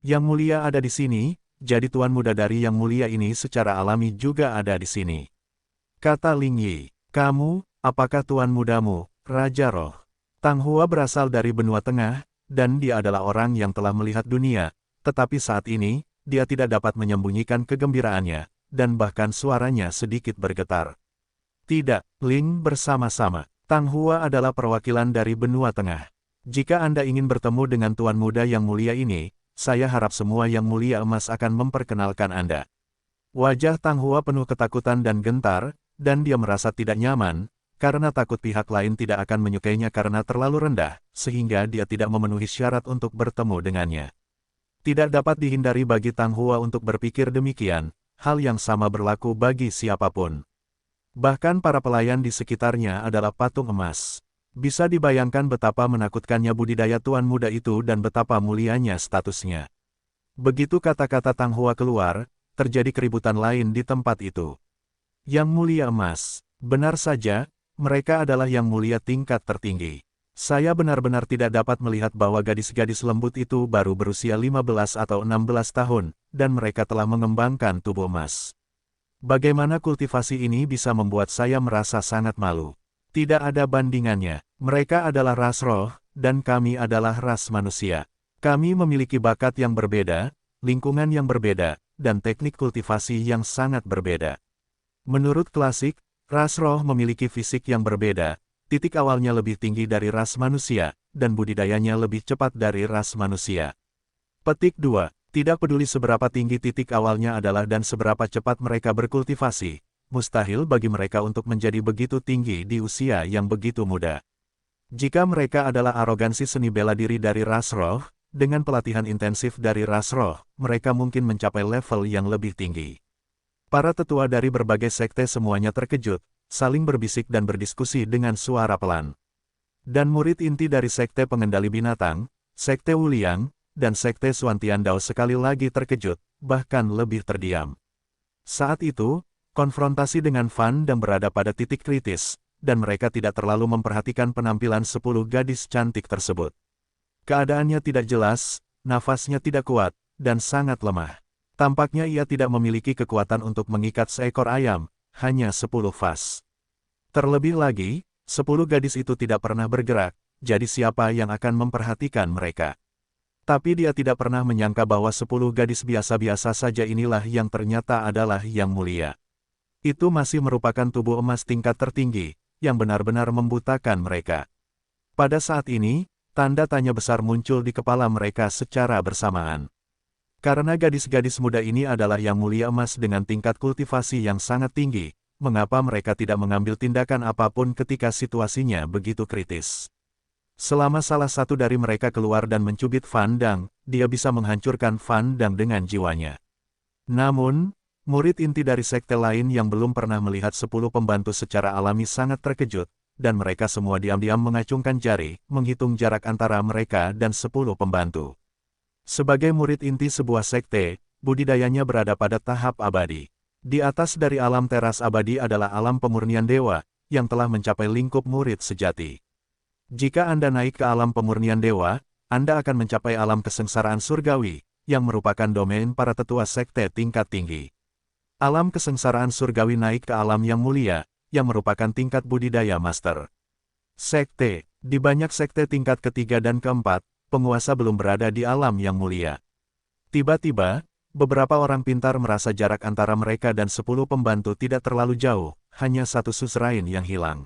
Yang Mulia ada di sini, jadi Tuan Muda dari Yang Mulia ini secara alami juga ada di sini. Kata Ling Yi, kamu, apakah Tuan Mudamu, Raja Roh? Tang Hua berasal dari benua tengah, dan dia adalah orang yang telah melihat dunia, tetapi saat ini, dia tidak dapat menyembunyikan kegembiraannya, dan bahkan suaranya sedikit bergetar. Tidak, Ling bersama-sama. Tang Hua adalah perwakilan dari benua tengah. Jika Anda ingin bertemu dengan Tuan Muda Yang Mulia ini, saya harap semua Yang Mulia Emas akan memperkenalkan Anda. Wajah Tang Hua penuh ketakutan dan gentar, dan dia merasa tidak nyaman, karena takut pihak lain tidak akan menyukainya karena terlalu rendah, sehingga dia tidak memenuhi syarat untuk bertemu dengannya. Tidak dapat dihindari bagi Tang Hua untuk berpikir demikian, hal yang sama berlaku bagi siapapun. Bahkan para pelayan di sekitarnya adalah patung emas. Bisa dibayangkan betapa menakutkannya budidaya Tuan Muda itu dan betapa mulianya statusnya. Begitu kata-kata Tang Hua keluar, terjadi keributan lain di tempat itu. Yang Mulia Emas, benar saja, mereka adalah Yang Mulia tingkat tertinggi. Saya benar-benar tidak dapat melihat bahwa gadis-gadis lembut itu baru berusia 15 atau 16 tahun, dan mereka telah mengembangkan tubuh emas. Bagaimana kultivasi ini bisa membuat saya merasa sangat malu? Tidak ada bandingannya. Mereka adalah ras roh, dan kami adalah ras manusia. Kami memiliki bakat yang berbeda, lingkungan yang berbeda, dan teknik kultivasi yang sangat berbeda. Menurut klasik, ras roh memiliki fisik yang berbeda, titik awalnya lebih tinggi dari ras manusia, dan budidayanya lebih cepat dari ras manusia. Petik 2. Tidak peduli seberapa tinggi titik awalnya adalah dan seberapa cepat mereka berkultivasi, mustahil bagi mereka untuk menjadi begitu tinggi di usia yang begitu muda. Jika mereka adalah arogansi seni bela diri dari ras roh, dengan pelatihan intensif dari ras roh, mereka mungkin mencapai level yang lebih tinggi. Para tetua dari berbagai sekte semuanya terkejut, saling berbisik dan berdiskusi dengan suara pelan. Dan murid inti dari sekte pengendali binatang, sekte Wuliang, dan sekte Xuantian Dao sekali lagi terkejut, bahkan lebih terdiam. Saat itu, konfrontasi dengan Fan Dang berada pada titik kritis, dan mereka tidak terlalu memperhatikan penampilan 10 gadis cantik tersebut. Keadaannya tidak jelas, nafasnya tidak kuat, dan sangat lemah. Tampaknya ia tidak memiliki kekuatan untuk mengikat seekor ayam, hanya 10 fas. Terlebih lagi, 10 gadis itu tidak pernah bergerak, jadi siapa yang akan memperhatikan mereka? Tapi dia tidak pernah menyangka bahwa 10 gadis biasa-biasa saja inilah yang ternyata adalah Yang Mulia. Itu masih merupakan tubuh emas tingkat tertinggi, yang benar-benar membutakan mereka. Pada saat ini, tanda tanya besar muncul di kepala mereka secara bersamaan. Karena gadis-gadis muda ini adalah Yang Mulia Emas dengan tingkat kultivasi yang sangat tinggi, mengapa mereka tidak mengambil tindakan apapun ketika situasinya begitu kritis? Selama salah satu dari mereka keluar dan mencubit Fan Dang, dia bisa menghancurkan Fan Dang dengan jiwanya. Namun, murid inti dari sekte lain yang belum pernah melihat 10 pembantu secara alami sangat terkejut, dan mereka semua diam-diam mengacungkan jari, menghitung jarak antara mereka dan 10 pembantu. Sebagai murid inti sebuah sekte, budidayanya berada pada tahap abadi. Di atas dari alam teras abadi adalah alam pemurnian dewa, yang telah mencapai lingkup murid sejati. Jika Anda naik ke alam pemurnian dewa, Anda akan mencapai alam kesengsaraan surgawi, yang merupakan domain para tetua sekte tingkat tinggi. Alam kesengsaraan surgawi naik ke alam yang mulia, yang merupakan tingkat budidaya master. Sekte, di banyak sekte tingkat ketiga dan keempat, penguasa belum berada di alam yang mulia. Tiba-tiba, beberapa orang pintar merasa jarak antara mereka dan 10 pembantu tidak terlalu jauh, hanya satu susrain yang hilang.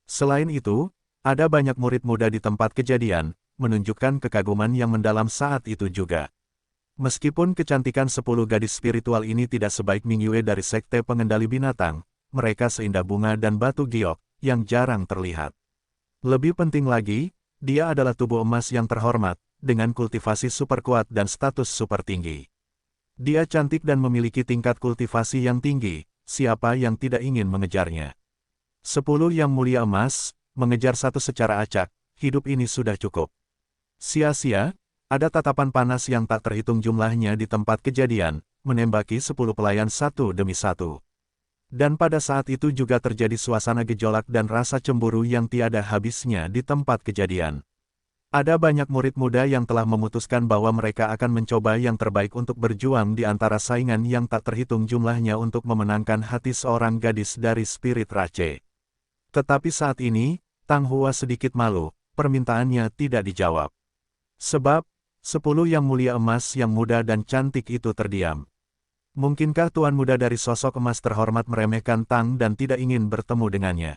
Selain itu, ada banyak murid muda di tempat kejadian, menunjukkan kekaguman yang mendalam saat itu juga. Meskipun kecantikan 10 gadis spiritual ini tidak sebaik Ming Yue dari sekte pengendali binatang, mereka seindah bunga dan batu giok, yang jarang terlihat. Lebih penting lagi, dia adalah tubuh emas yang terhormat, dengan kultivasi super kuat dan status super tinggi. Dia cantik dan memiliki tingkat kultivasi yang tinggi, siapa yang tidak ingin mengejarnya? 10 Yang Mulia Emas, mengejar satu secara acak, hidup ini sudah cukup. Sia-sia, ada tatapan panas yang tak terhitung jumlahnya di tempat kejadian, menembaki 10 pelayan satu demi satu. Dan pada saat itu juga terjadi suasana gejolak dan rasa cemburu yang tiada habisnya di tempat kejadian. Ada banyak murid muda yang telah memutuskan bahwa mereka akan mencoba yang terbaik untuk berjuang di antara saingan yang tak terhitung jumlahnya untuk memenangkan hati seorang gadis dari Spirit Rache. Tetapi saat ini, Tang Hua sedikit malu, permintaannya tidak dijawab. Sebab, 10 yang mulia emas yang muda dan cantik itu terdiam. Mungkinkah tuan muda dari sosok emas terhormat meremehkan Tang dan tidak ingin bertemu dengannya?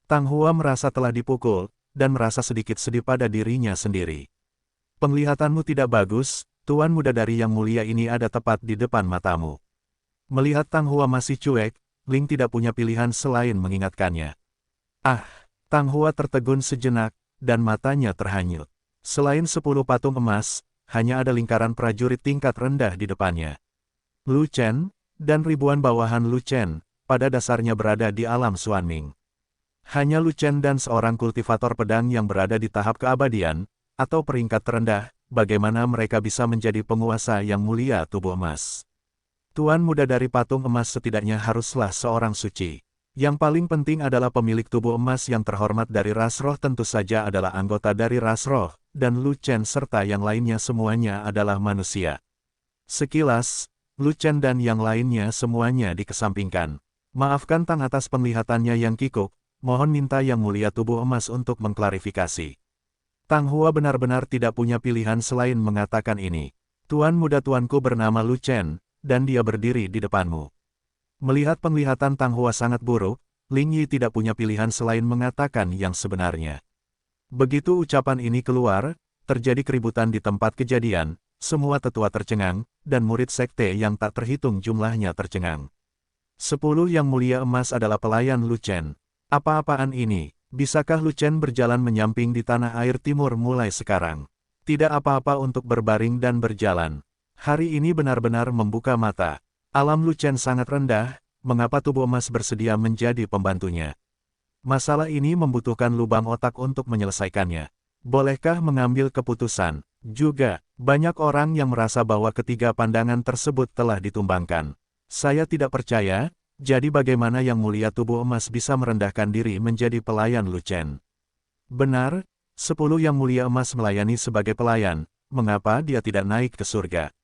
Tang Hua merasa telah dipukul, dan merasa sedikit sedih pada dirinya sendiri. Penglihatanmu tidak bagus, tuan muda dari yang mulia ini ada tepat di depan matamu. Melihat Tang Hua masih cuek, Ling tidak punya pilihan selain mengingatkannya. Ah, Tang Hua tertegun sejenak, dan matanya terhanyut. Selain 10 patung emas, hanya ada lingkaran prajurit tingkat rendah di depannya. Lu Chen, dan ribuan bawahan Lu Chen, pada dasarnya berada di alam Xuanming. Hanya Lu Chen dan seorang kultivator pedang yang berada di tahap keabadian, atau peringkat terendah, bagaimana mereka bisa menjadi penguasa yang mulia tubuh emas. Tuan muda dari patung emas setidaknya haruslah seorang suci. Yang paling penting adalah pemilik tubuh emas yang terhormat dari ras roh tentu saja adalah anggota dari ras roh, dan Lu Chen serta yang lainnya semuanya adalah manusia. Sekilas, Lu Chen dan yang lainnya semuanya dikesampingkan. Maafkan Tang atas penglihatannya yang kikuk, mohon minta yang mulia tubuh emas untuk mengklarifikasi. Tang Hua benar-benar tidak punya pilihan selain mengatakan ini. Tuan muda tuanku bernama Lu Chen, dan dia berdiri di depanmu. Melihat penglihatan Tang Hua sangat buruk, Ling Yi tidak punya pilihan selain mengatakan yang sebenarnya. Begitu ucapan ini keluar, terjadi keributan di tempat kejadian, semua tetua tercengang, dan murid sekte yang tak terhitung jumlahnya tercengang. 10 yang mulia emas adalah pelayan Lu Chen. Apa-apaan ini? Bisakah Lu Chen berjalan menyamping di tanah air timur mulai sekarang? Tidak apa-apa untuk berbaring dan berjalan. Hari ini benar-benar membuka mata. Alam Lu Chen sangat rendah, mengapa tubuh emas bersedia menjadi pembantunya? Masalah ini membutuhkan lubang otak untuk menyelesaikannya. Bolehkah mengambil keputusan? Juga, banyak orang yang merasa bahwa ketiga pandangan tersebut telah ditumbangkan. Saya tidak percaya. Jadi bagaimana yang mulia tubuh emas bisa merendahkan diri menjadi pelayan Lu Chen? Benar, 10 yang mulia emas melayani sebagai pelayan, mengapa dia tidak naik ke surga?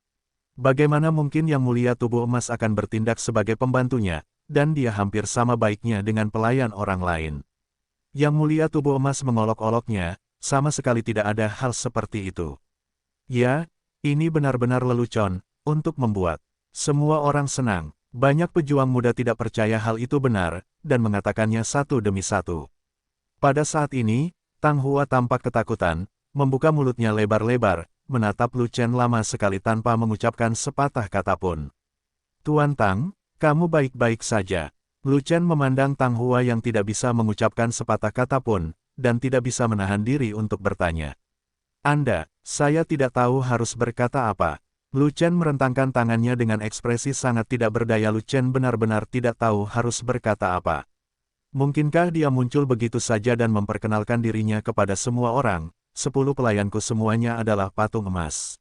Bagaimana mungkin yang mulia tubuh emas akan bertindak sebagai pembantunya, dan dia hampir sama baiknya dengan pelayan orang lain? Yang mulia tubuh emas mengolok-oloknya, sama sekali tidak ada hal seperti itu. Ya, ini benar-benar lelucon, untuk membuat semua orang senang. Banyak pejuang muda tidak percaya hal itu benar, dan mengatakannya satu demi satu. Pada saat ini, Tang Hua tampak ketakutan, membuka mulutnya lebar-lebar, menatap Lu Chen lama sekali tanpa mengucapkan sepatah kata pun. Tuan Tang, kamu baik-baik saja. Lu Chen memandang Tang Hua yang tidak bisa mengucapkan sepatah kata pun, dan tidak bisa menahan diri untuk bertanya. Saya tidak tahu harus berkata apa. Lu Chen merentangkan tangannya dengan ekspresi sangat tidak berdaya. Lu Chen benar-benar tidak tahu harus berkata apa. Mungkinkah dia muncul begitu saja dan memperkenalkan dirinya kepada semua orang? 10 pelayanku semuanya adalah patung emas.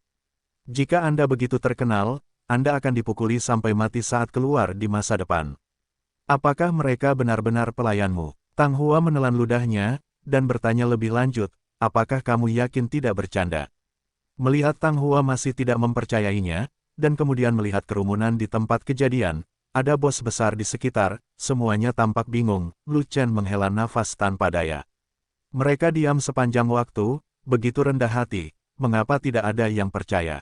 Jika Anda begitu terkenal, Anda akan dipukuli sampai mati saat keluar di masa depan. Apakah mereka benar-benar pelayanmu? Tang Hua menelan ludahnya, dan bertanya lebih lanjut, apakah kamu yakin tidak bercanda? Melihat Tang Hua masih tidak mempercayainya, dan kemudian melihat kerumunan di tempat kejadian, ada bos besar di sekitar, semuanya tampak bingung. Lu Chen menghela nafas tanpa daya. Mereka diam sepanjang waktu, begitu rendah hati, mengapa tidak ada yang percaya?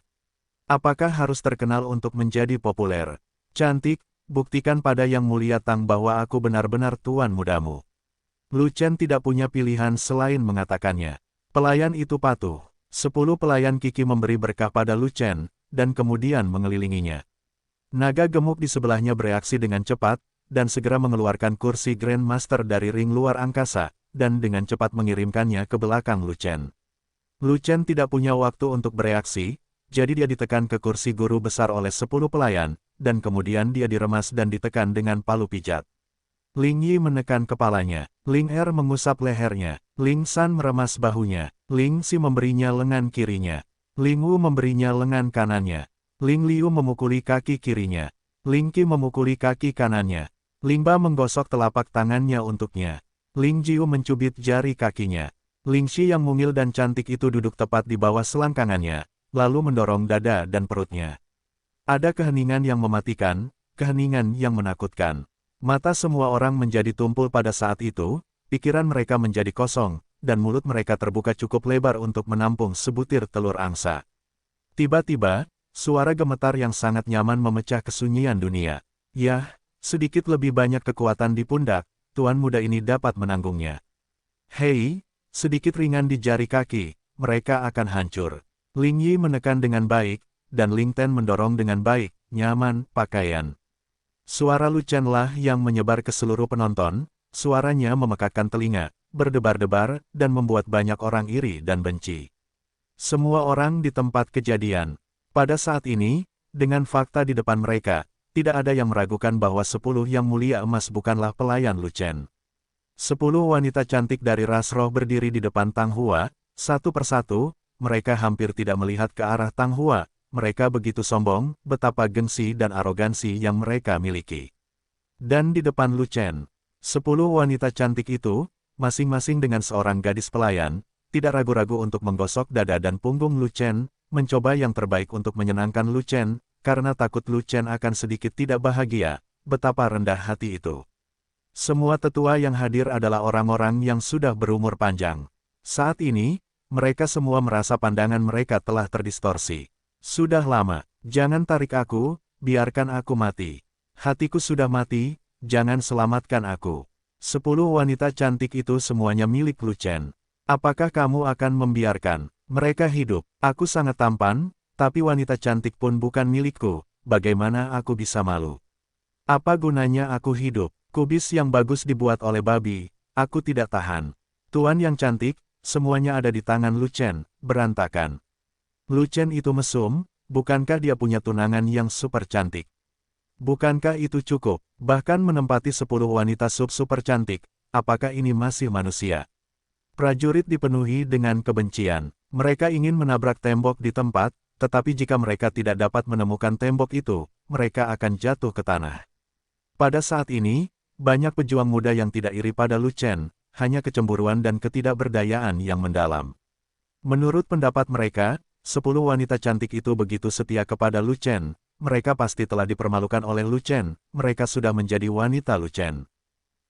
Apakah harus terkenal untuk menjadi populer? Cantik, buktikan pada yang mulia Tang bahwa aku benar-benar tuan mudamu. Lu Chen tidak punya pilihan selain mengatakannya. Pelayan itu patuh. 10 pelayan Kiki memberi berkah pada Lu Chen, dan kemudian mengelilinginya. Naga gemuk di sebelahnya bereaksi dengan cepat, dan segera mengeluarkan kursi Grand Master dari ring luar angkasa, dan dengan cepat mengirimkannya ke belakang Lu Chen. Lu Chen tidak punya waktu untuk bereaksi, jadi dia ditekan ke kursi guru besar oleh 10 pelayan, dan kemudian dia diremas dan ditekan dengan palu pijat. Ling Yi menekan kepalanya, Ling Er mengusap lehernya, Ling San meremas bahunya, Ling Si memberinya lengan kirinya, Ling Wu memberinya lengan kanannya, Ling Liu memukuli kaki kirinya, Ling Qi memukuli kaki kanannya, Ling Ba menggosok telapak tangannya untuknya, Ling Jiu mencubit jari kakinya, Lingxi yang mungil dan cantik itu duduk tepat di bawah selangkangannya, lalu mendorong dada dan perutnya. Ada keheningan yang mematikan, keheningan yang menakutkan. Mata semua orang menjadi tumpul pada saat itu, pikiran mereka menjadi kosong, dan mulut mereka terbuka cukup lebar untuk menampung sebutir telur angsa. Tiba-tiba, suara gemetar yang sangat nyaman memecah kesunyian dunia. Yah, sedikit lebih banyak kekuatan di pundak, tuan muda ini dapat menanggungnya. Hei, sedikit ringan di jari kaki, mereka akan hancur. Ling Yi menekan dengan baik, dan Ling Ten mendorong dengan baik, nyaman, pakaian. Suara Lu Chen lah yang menyebar ke seluruh penonton, suaranya memekakkan telinga, berdebar-debar, dan membuat banyak orang iri dan benci. Semua orang di tempat kejadian. Pada saat ini, dengan fakta di depan mereka, tidak ada yang meragukan bahwa 10 yang mulia emas bukanlah pelayan Lu Chen. 10 wanita cantik dari ras roh berdiri di depan Tang Hua, satu persatu, mereka hampir tidak melihat ke arah Tang Hua, mereka begitu sombong, betapa gengsi dan arogansi yang mereka miliki. Dan di depan Lu Chen, 10 wanita cantik itu, masing-masing dengan seorang gadis pelayan, tidak ragu-ragu untuk menggosok dada dan punggung Lu Chen, mencoba yang terbaik untuk menyenangkan Lu Chen, karena takut Lu Chen akan sedikit tidak bahagia, betapa rendah hati itu. Semua tetua yang hadir adalah orang-orang yang sudah berumur panjang. Saat ini, mereka semua merasa pandangan mereka telah terdistorsi. Sudah lama, jangan tarik aku, biarkan aku mati. Hatiku sudah mati, jangan selamatkan aku. 10 wanita cantik itu semuanya milik Lu Chen. Apakah kamu akan membiarkan mereka hidup? Aku sangat tampan, tapi wanita cantik pun bukan milikku, bagaimana aku bisa malu? Apa gunanya aku hidup? Kubis yang bagus dibuat oleh babi, aku tidak tahan. Tuan yang cantik, semuanya ada di tangan Lu Chen, berantakan. Lu Chen itu mesum, bukankah dia punya tunangan yang super cantik? Bukankah itu cukup, bahkan menempati 10 wanita super cantik, apakah ini masih manusia? Prajurit dipenuhi dengan kebencian, mereka ingin menabrak tembok di tempat, tetapi jika mereka tidak dapat menemukan tembok itu, mereka akan jatuh ke tanah. Pada saat ini, banyak pejuang muda yang tidak iri pada Lu Chen, hanya kecemburuan dan ketidakberdayaan yang mendalam. Menurut pendapat mereka, 10 wanita cantik itu begitu setia kepada Lu Chen, mereka pasti telah dipermalukan oleh Lu Chen, mereka sudah menjadi wanita Lu Chen.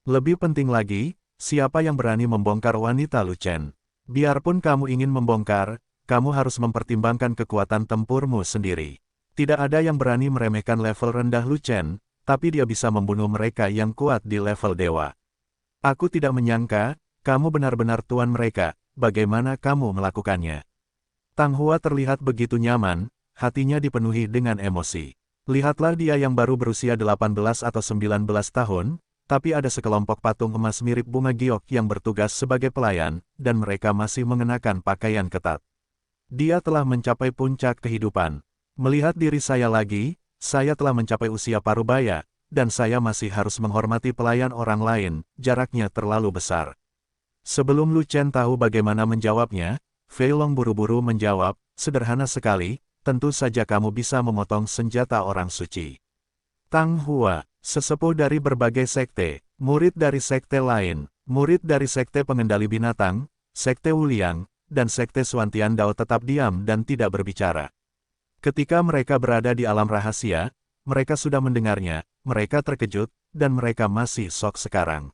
Lebih penting lagi, siapa yang berani membongkar wanita Lu Chen? Biarpun kamu ingin membongkar, kamu harus mempertimbangkan kekuatan tempurmu sendiri. Tidak ada yang berani meremehkan level rendah Lu Chen, tapi dia bisa membunuh mereka yang kuat di level dewa. Aku tidak menyangka, kamu benar-benar tuan mereka, bagaimana kamu melakukannya? Tang Hua terlihat begitu nyaman, hatinya dipenuhi dengan emosi. Lihatlah dia yang baru berusia 18 atau 19 tahun, tapi ada sekelompok patung emas mirip bunga giok yang bertugas sebagai pelayan, dan mereka masih mengenakan pakaian ketat. Dia telah mencapai puncak kehidupan. Melihat diri saya lagi, saya telah mencapai usia parubaya, dan saya masih harus menghormati pelayan orang lain, jaraknya terlalu besar. Sebelum Lu Chen tahu bagaimana menjawabnya, Fei Long buru-buru menjawab, sederhana sekali, tentu saja kamu bisa memotong senjata orang suci. Tang Hua, sesepuh dari berbagai sekte, murid dari sekte lain, murid dari sekte pengendali binatang, sekte Wuliang, dan sekte Xuantian Dao tetap diam dan tidak berbicara. Ketika mereka berada di alam rahasia, mereka sudah mendengarnya, mereka terkejut, dan mereka masih shock sekarang.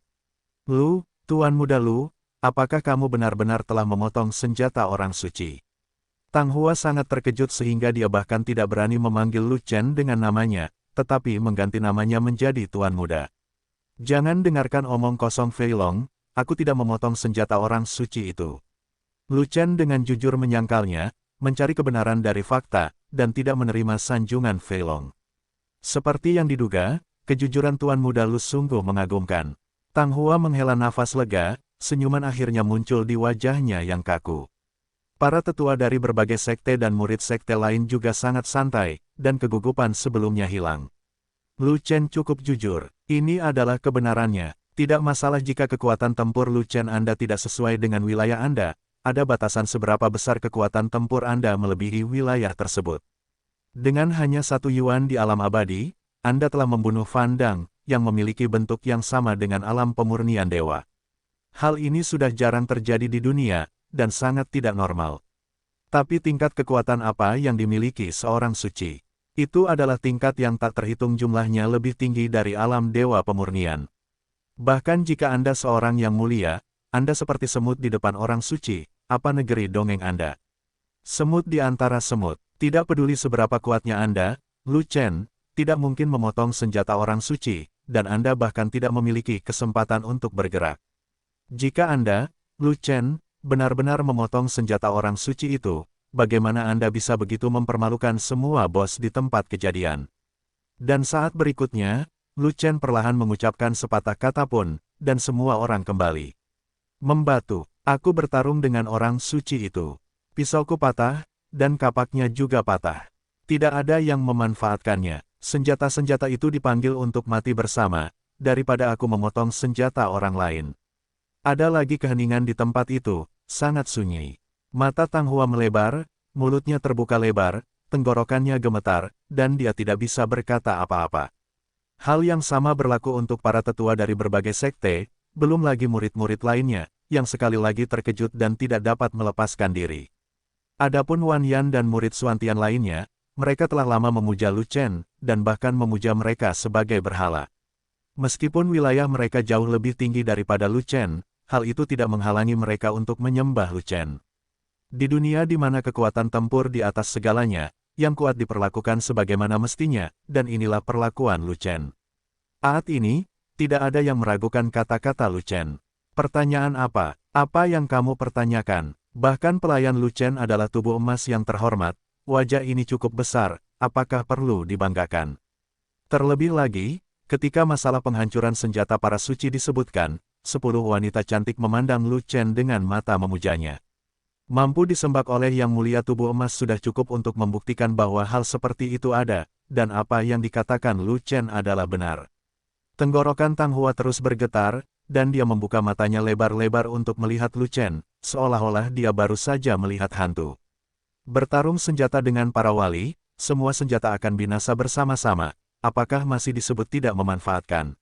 Lu, Tuan Muda Lu, apakah kamu benar-benar telah memotong senjata orang suci? Tang Hua sangat terkejut sehingga dia bahkan tidak berani memanggil Lu Chen dengan namanya, tetapi mengganti namanya menjadi Tuan Muda. Jangan dengarkan omong kosong Fei Long, aku tidak memotong senjata orang suci itu. Lu Chen dengan jujur menyangkalnya, mencari kebenaran dari fakta, dan tidak menerima sanjungan Fei Long. Seperti yang diduga, kejujuran Tuan Muda Lu sungguh mengagumkan. Tang Hua menghela nafas lega, senyuman akhirnya muncul di wajahnya yang kaku. Para tetua dari berbagai sekte dan murid sekte lain juga sangat santai, dan kegugupan sebelumnya hilang. Lu Chen cukup jujur, ini adalah kebenarannya. Tidak masalah jika kekuatan tempur Lu Chen Anda tidak sesuai dengan wilayah Anda, ada batasan seberapa besar kekuatan tempur Anda melebihi wilayah tersebut. Dengan hanya 1 yuan di alam abadi, Anda telah membunuh Fan Dang, yang memiliki bentuk yang sama dengan alam pemurnian dewa. Hal ini sudah jarang terjadi di dunia, dan sangat tidak normal. Tapi tingkat kekuatan apa yang dimiliki seorang suci? Itu adalah tingkat yang tak terhitung jumlahnya lebih tinggi dari alam dewa pemurnian. Bahkan jika Anda seorang yang mulia, Anda seperti semut di depan orang suci, apa negeri dongeng Anda? Semut di antara semut, tidak peduli seberapa kuatnya Anda, Lu Chen, tidak mungkin memotong senjata orang suci, dan Anda bahkan tidak memiliki kesempatan untuk bergerak. Jika Anda, Lu Chen, benar-benar memotong senjata orang suci itu, bagaimana Anda bisa begitu mempermalukan semua bos di tempat kejadian? Dan saat berikutnya, Lu Chen perlahan mengucapkan sepatah kata pun, dan semua orang kembali. Membatu, aku bertarung dengan orang suci itu. Pisauku patah, dan kapaknya juga patah. Tidak ada yang memanfaatkannya. Senjata-senjata itu dipanggil untuk mati bersama, daripada aku memotong senjata orang lain. Ada lagi keheningan di tempat itu, sangat sunyi. Mata Tang Hua melebar, mulutnya terbuka lebar, tenggorokannya gemetar, dan dia tidak bisa berkata apa-apa. Hal yang sama berlaku untuk para tetua dari berbagai sekte, belum lagi murid-murid lainnya, yang sekali lagi terkejut dan tidak dapat melepaskan diri. Adapun Wan Yan dan murid Suantian lainnya, mereka telah lama memuja Lu Chen, dan bahkan memuja mereka sebagai berhala. Meskipun wilayah mereka jauh lebih tinggi daripada Lu Chen, hal itu tidak menghalangi mereka untuk menyembah Lu Chen. Di dunia di mana kekuatan tempur di atas segalanya, yang kuat diperlakukan sebagaimana mestinya, dan inilah perlakuan Lu Chen. Saat ini, tidak ada yang meragukan kata-kata Lu Chen. Pertanyaan apa? Apa yang kamu pertanyakan? Bahkan pelayan Lu Chen adalah tubuh emas yang terhormat, wajah ini cukup besar, apakah perlu dibanggakan? Terlebih lagi, ketika masalah penghancuran senjata para suci disebutkan, 10 wanita cantik memandang Lu Chen dengan mata memujanya. Mampu disembah oleh Yang Mulia tubuh emas sudah cukup untuk membuktikan bahwa hal seperti itu ada, dan apa yang dikatakan Lu Chen adalah benar. Tenggorokan Tang Hua terus bergetar, dan dia membuka matanya lebar-lebar untuk melihat Lu Chen, seolah-olah dia baru saja melihat hantu. Bertarung senjata dengan para wali, semua senjata akan binasa bersama-sama, apakah masih disebut tidak memanfaatkan?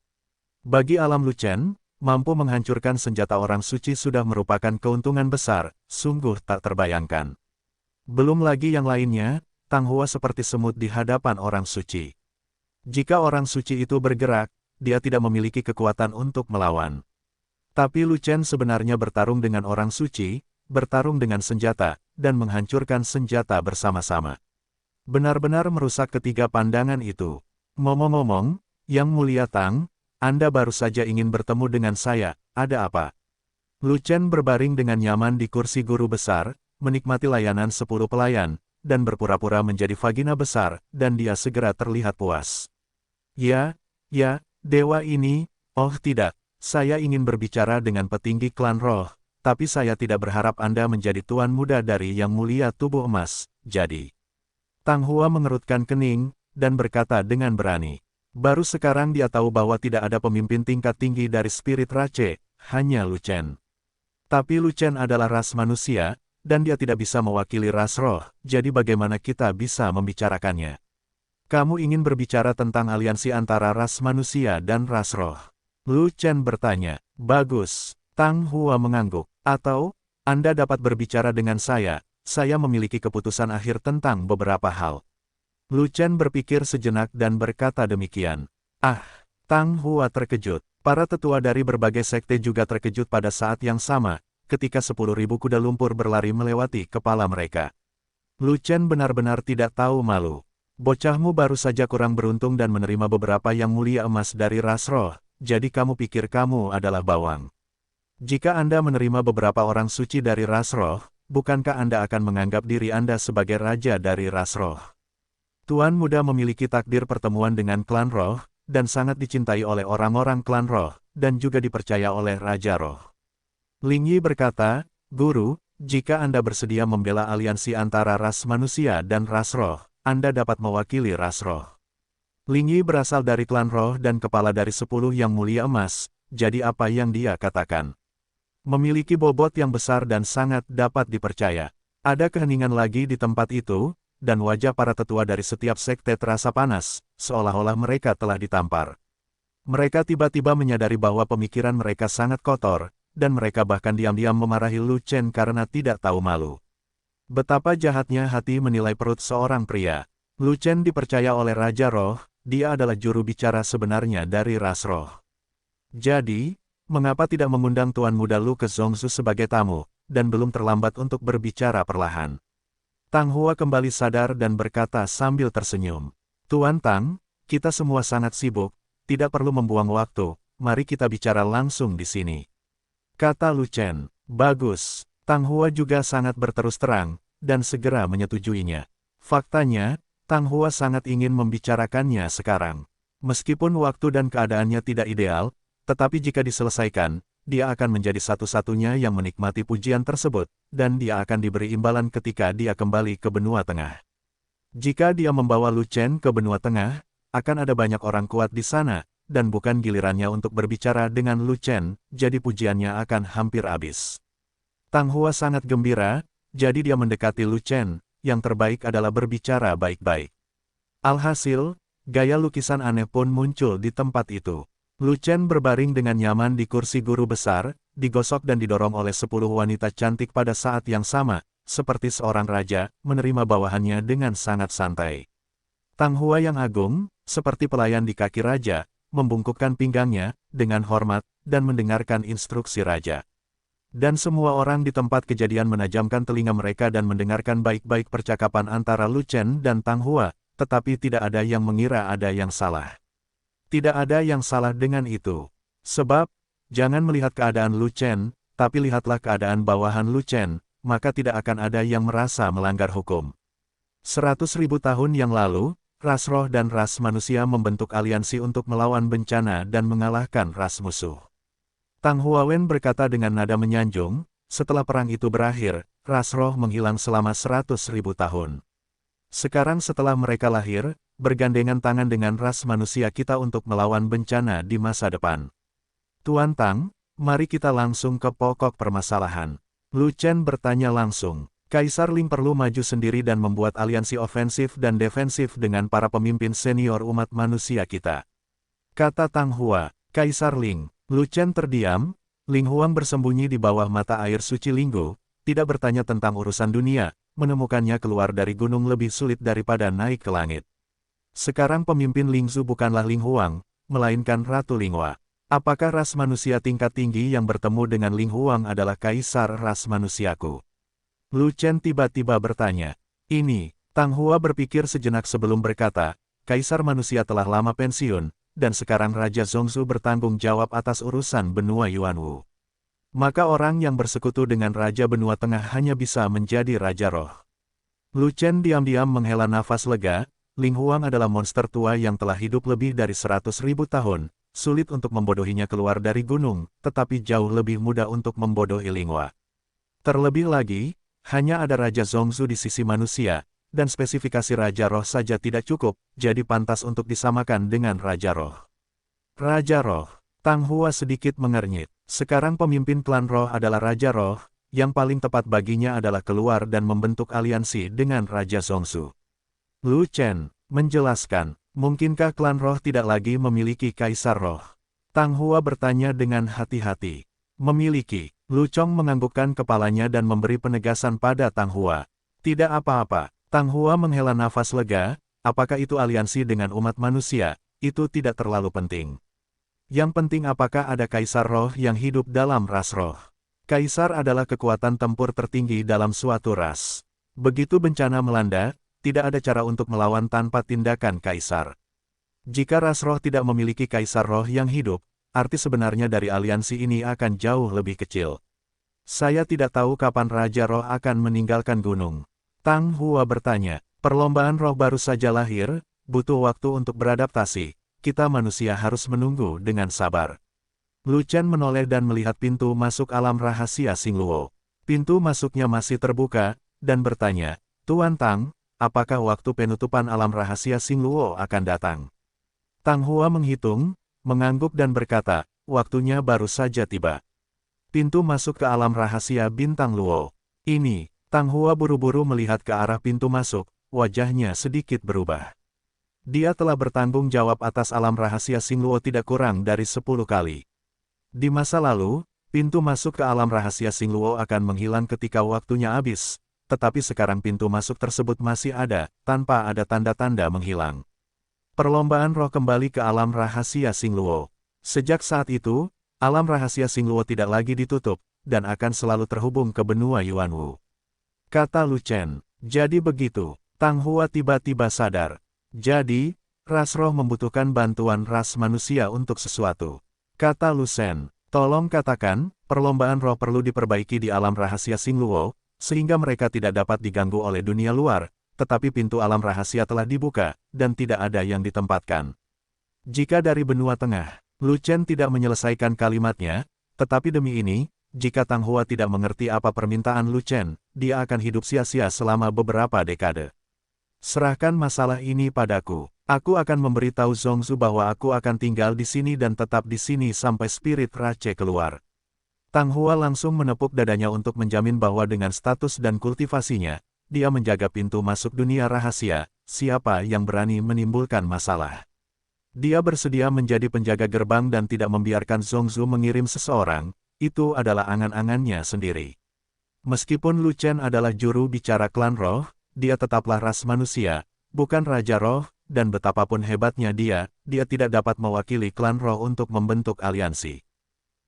Bagi alam Lu Chen, mampu menghancurkan senjata orang suci sudah merupakan keuntungan besar, sungguh tak terbayangkan. Belum lagi yang lainnya, Tang Hua seperti semut di hadapan orang suci. Jika orang suci itu bergerak, dia tidak memiliki kekuatan untuk melawan. Tapi Lu Chen sebenarnya bertarung dengan orang suci, bertarung dengan senjata, dan menghancurkan senjata bersama-sama. Benar-benar merusak ketiga pandangan itu. Ngomong-ngomong, Yang Mulia Tang, Anda baru saja ingin bertemu dengan saya, ada apa? Lu Chen berbaring dengan nyaman di kursi guru besar, menikmati layanan 10 pelayan, dan berpura-pura menjadi vagina besar, dan dia segera terlihat puas. Ya, dewa ini, oh tidak, saya ingin berbicara dengan petinggi klan roh, tapi saya tidak berharap Anda menjadi tuan muda dari Yang Mulia tubuh emas, jadi. Tang Hua mengerutkan kening, dan berkata dengan berani. Baru sekarang dia tahu bahwa tidak ada pemimpin tingkat tinggi dari spirit Rache, hanya Lu Chen. Tapi Lu Chen adalah ras manusia, dan dia tidak bisa mewakili ras roh, jadi bagaimana kita bisa membicarakannya? Kamu ingin berbicara tentang aliansi antara ras manusia dan ras roh? Lu Chen bertanya. Bagus, Tang Hua mengangguk. Atau, Anda dapat berbicara dengan saya memiliki keputusan akhir tentang beberapa hal. Lu Chen berpikir sejenak dan berkata demikian. Tang Hua terkejut. Para tetua dari berbagai sekte juga terkejut pada saat yang sama, ketika 10.000 kuda lumpur berlari melewati kepala mereka. Lu Chen benar-benar tidak tahu malu. Bocahmu baru saja kurang beruntung dan menerima beberapa yang mulia emas dari ras roh, jadi kamu pikir kamu adalah bawang. Jika Anda menerima beberapa orang suci dari ras roh, bukankah Anda akan menganggap diri Anda sebagai raja dari ras roh? Tuan muda memiliki takdir pertemuan dengan klan roh, dan sangat dicintai oleh orang-orang klan roh, dan juga dipercaya oleh Raja Roh. Ling Yi berkata, Guru, jika Anda bersedia membela aliansi antara ras manusia dan ras roh, Anda dapat mewakili ras roh. Ling Yi berasal dari klan roh dan kepala dari 10 yang mulia emas, jadi apa yang dia katakan? Memiliki bobot yang besar dan sangat dapat dipercaya. Ada keheningan lagi di tempat itu, dan wajah para tetua dari setiap sekte terasa panas, seolah-olah mereka telah ditampar. Mereka tiba-tiba menyadari bahwa pemikiran mereka sangat kotor, dan mereka bahkan diam-diam memarahi Lu Chen karena tidak tahu malu. Betapa jahatnya hati menilai perut seorang pria. Lu Chen dipercaya oleh Raja Roh, dia adalah juru bicara sebenarnya dari ras roh. Jadi, mengapa tidak mengundang Tuan Muda Lu ke Zhongzhou sebagai tamu, dan belum terlambat untuk berbicara perlahan? Tang Hua kembali sadar dan berkata sambil tersenyum. Tuan Tang, kita semua sangat sibuk, tidak perlu membuang waktu, mari kita bicara langsung di sini. Kata Lu Chen, bagus. Tang Hua juga sangat berterus terang, dan segera menyetujuinya. Faktanya, Tang Hua sangat ingin membicarakannya sekarang. Meskipun waktu dan keadaannya tidak ideal, tetapi jika diselesaikan, dia akan menjadi satu-satunya yang menikmati pujian tersebut, dan dia akan diberi imbalan ketika dia kembali ke benua tengah. Jika dia membawa Lu Chen ke benua tengah, akan ada banyak orang kuat di sana, dan bukan gilirannya untuk berbicara dengan Lu Chen, jadi pujiannya akan hampir habis. Tang Hua sangat gembira, jadi dia mendekati Lu Chen, yang terbaik adalah berbicara baik-baik. Alhasil, gaya lukisan aneh pun muncul di tempat itu. Lu Chen berbaring dengan nyaman di kursi guru besar, digosok dan didorong oleh 10 wanita cantik pada saat yang sama, seperti seorang raja, menerima bawahannya dengan sangat santai. Tang Hua yang agung, seperti pelayan di kaki raja, membungkukkan pinggangnya, dengan hormat, dan mendengarkan instruksi raja. Dan semua orang di tempat kejadian menajamkan telinga mereka dan mendengarkan baik-baik percakapan antara Lu Chen dan Tang Hua, tetapi tidak ada yang mengira ada yang salah. Tidak ada yang salah dengan itu. Sebab, jangan melihat keadaan Lu Chen, tapi lihatlah keadaan bawahan Lu Chen, maka tidak akan ada yang merasa melanggar hukum. 100.000 tahun yang lalu, ras roh dan ras manusia membentuk aliansi untuk melawan bencana dan mengalahkan ras musuh. Tang Huawen berkata dengan nada menyanjung, setelah perang itu berakhir, ras roh menghilang selama 100.000 tahun. Sekarang setelah mereka lahir, bergandengan tangan dengan ras manusia kita untuk melawan bencana di masa depan. Tuan Tang, mari kita langsung ke pokok permasalahan. Lu Chen bertanya langsung. Kaisar Ling perlu maju sendiri dan membuat aliansi ofensif dan defensif dengan para pemimpin senior umat manusia kita. Kata Tang Hua, Kaisar Ling. Lu Chen terdiam, Ling Huang bersembunyi di bawah mata air suci Linggu, tidak bertanya tentang urusan dunia, menemukannya keluar dari gunung lebih sulit daripada naik ke langit. Sekarang pemimpin Lingzu bukanlah Ling Huang, melainkan Ratu Linghua. Apakah ras manusia tingkat tinggi yang bertemu dengan Ling Huang adalah kaisar ras manusiaku? Lu Chen tiba-tiba bertanya. Ini, Tang Hua berpikir sejenak sebelum berkata, Kaisar manusia telah lama pensiun, dan sekarang Raja Zhongzhou bertanggung jawab atas urusan benua Yuanwu. Maka orang yang bersekutu dengan Raja Benua Tengah hanya bisa menjadi Raja Roh. Lu Chen diam-diam menghela nafas lega, Ling Huang adalah monster tua yang telah hidup lebih dari 100.000 tahun, sulit untuk membodohinya keluar dari gunung, tetapi jauh lebih mudah untuk membodohi Linghua. Terlebih lagi, hanya ada Raja Zhongzhou di sisi manusia, dan spesifikasi Raja Roh saja tidak cukup, jadi pantas untuk disamakan dengan Raja Roh. Raja Roh. Tang Hua sedikit mengernyit. Sekarang pemimpin klan Roh adalah Raja Roh, yang paling tepat baginya adalah keluar dan membentuk aliansi dengan Raja Zhongzhou. Lu Chen menjelaskan, mungkinkah klan Roh tidak lagi memiliki Kaisar Roh? Tang Hua bertanya dengan hati-hati. Memiliki. Lu Chong menganggukkan kepalanya dan memberi penegasan pada Tang Hua. Tidak apa-apa. Tang Hua menghela nafas lega, apakah itu aliansi dengan umat manusia, itu tidak terlalu penting. Yang penting apakah ada Kaisar Roh yang hidup dalam ras roh. Kaisar adalah kekuatan tempur tertinggi dalam suatu ras. Begitu bencana melanda, tidak ada cara untuk melawan tanpa tindakan Kaisar. Jika ras roh tidak memiliki Kaisar Roh yang hidup, arti sebenarnya dari aliansi ini akan jauh lebih kecil. Saya tidak tahu kapan Raja Roh akan meninggalkan gunung. Tang Hua bertanya, perlombaan roh baru saja lahir, butuh waktu untuk beradaptasi, kita manusia harus menunggu dengan sabar. Lu Chen menoleh dan melihat pintu masuk alam rahasia Xingluo. Pintu masuknya masih terbuka, dan bertanya, Tuan Tang, apakah waktu penutupan alam rahasia Xingluo akan datang? Tang Hua menghitung, mengangguk dan berkata, waktunya baru saja tiba. Pintu masuk ke alam rahasia bintang Luo. Ini, Tang Hua buru-buru melihat ke arah pintu masuk, wajahnya sedikit berubah. Dia telah bertanggung jawab atas alam rahasia Xingluo tidak kurang dari 10 kali. Di masa lalu, Pintu masuk ke alam rahasia Xingluo akan menghilang ketika waktunya habis, tetapi sekarang pintu masuk tersebut masih ada, tanpa ada tanda-tanda menghilang. Perlombaan roh kembali ke alam rahasia Xingluo. Sejak saat itu, alam rahasia Xingluo tidak lagi ditutup, dan akan selalu terhubung ke benua Yuanwu. Kata Lu Chen. Jadi begitu, Tang Hua tiba-tiba sadar. Jadi, ras roh membutuhkan bantuan ras manusia untuk sesuatu. Kata Lu Shen. Tolong katakan, perlombaan roh perlu diperbaiki di alam rahasia Xingluo, sehingga mereka tidak dapat diganggu oleh dunia luar, tetapi pintu alam rahasia telah dibuka, dan tidak ada yang ditempatkan. Jika dari benua tengah, Lu Chen tidak menyelesaikan kalimatnya, tetapi demi ini, jika Tang Hua tidak mengerti apa permintaan Lu Chen, dia akan hidup sia-sia selama beberapa dekade. Serahkan masalah ini padaku. Aku akan memberitahu Zongzu bahwa aku akan tinggal di sini dan tetap di sini sampai spirit Rache keluar. Tang Hua langsung menepuk dadanya untuk menjamin bahwa dengan status dan kultivasinya, dia menjaga pintu masuk dunia rahasia, siapa yang berani menimbulkan masalah. Dia bersedia menjadi penjaga gerbang dan tidak membiarkan Zongzu mengirim seseorang, itu adalah angan-angannya sendiri. Meskipun Lu Chen adalah juru bicara klan roh, dia tetaplah ras manusia, bukan raja roh, dan betapapun hebatnya dia tidak dapat mewakili klan roh untuk membentuk aliansi.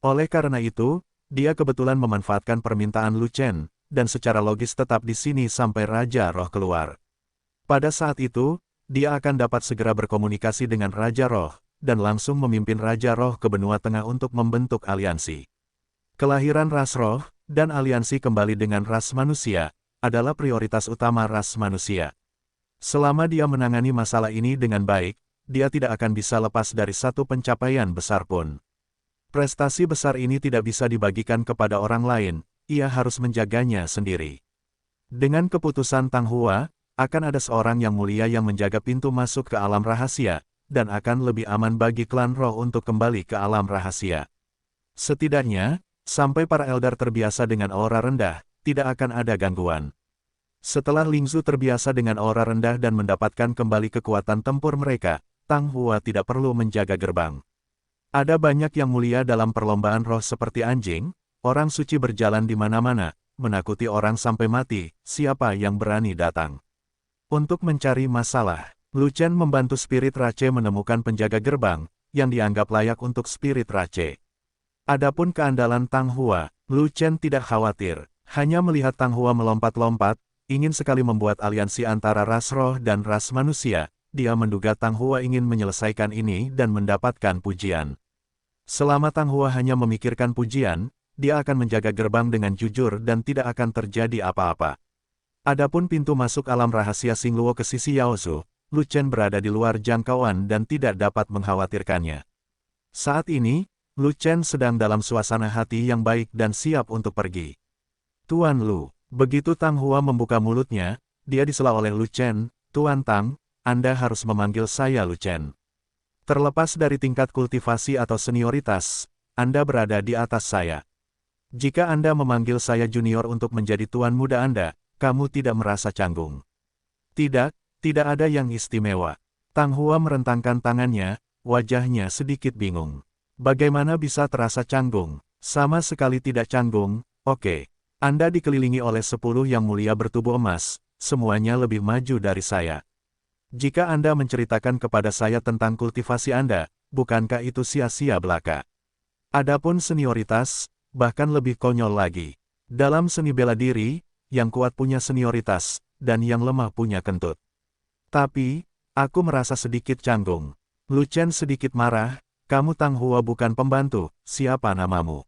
Oleh karena itu, dia kebetulan memanfaatkan permintaan Lu Chen, dan secara logis tetap di sini sampai raja roh keluar. Pada saat itu, dia akan dapat segera berkomunikasi dengan raja roh, dan langsung memimpin raja roh ke benua tengah untuk membentuk aliansi. Kelahiran ras roh, dan aliansi kembali dengan ras manusia, adalah prioritas utama ras manusia. Selama dia menangani masalah ini dengan baik, dia tidak akan bisa lepas dari satu pencapaian besar pun. Prestasi besar ini tidak bisa dibagikan kepada orang lain, ia harus menjaganya sendiri. Dengan keputusan Tang Hua, akan ada seorang yang mulia yang menjaga pintu masuk ke alam rahasia, dan akan lebih aman bagi klan roh untuk kembali ke alam rahasia. Setidaknya, sampai para elder terbiasa dengan aura rendah, tidak akan ada gangguan. Setelah Lingzu terbiasa dengan aura rendah dan mendapatkan kembali kekuatan tempur mereka, Tang Hua tidak perlu menjaga gerbang. Ada banyak yang mulia dalam perlombaan roh seperti anjing, orang suci berjalan di mana-mana, menakuti orang sampai mati, siapa yang berani datang. Untuk mencari masalah, Lu Chen membantu spirit Rache menemukan penjaga gerbang, yang dianggap layak untuk spirit Rache. Adapun keandalan Tang Hua, Lu Chen tidak khawatir, hanya melihat Tang Hua melompat-lompat, ingin sekali membuat aliansi antara ras roh dan ras manusia, dia menduga Tang Hua ingin menyelesaikan ini dan mendapatkan pujian. Selama Tang Hua hanya memikirkan pujian, dia akan menjaga gerbang dengan jujur dan tidak akan terjadi apa-apa. Adapun pintu masuk alam rahasia Xingluo ke sisi Yaozu, Lu Chen berada di luar jangkauan dan tidak dapat mengkhawatirkannya. Saat ini, Lu Chen sedang dalam suasana hati yang baik dan siap untuk pergi. Tuan Lu. Begitu Tang Hua membuka mulutnya, dia disela oleh Lu Chen, Tuan Tang, Anda harus memanggil saya Lu Chen. Terlepas dari tingkat kultivasi atau senioritas, Anda berada di atas saya. Jika Anda memanggil saya junior untuk menjadi tuan muda Anda, kamu tidak merasa canggung. Tidak, tidak ada yang istimewa. Tang Hua merentangkan tangannya, wajahnya sedikit bingung. Bagaimana bisa terasa canggung? Sama sekali tidak canggung, oke. Anda dikelilingi oleh 10 yang mulia bertubuh emas, semuanya lebih maju dari saya. Jika Anda menceritakan kepada saya tentang kultivasi Anda, bukankah itu sia-sia belaka? Adapun senioritas, bahkan lebih konyol lagi. Dalam seni bela diri, yang kuat punya senioritas, dan yang lemah punya kentut. Tapi, aku merasa sedikit canggung. Lu Chen sedikit marah, kamu Tang Hua bukan pembantu, siapa namamu?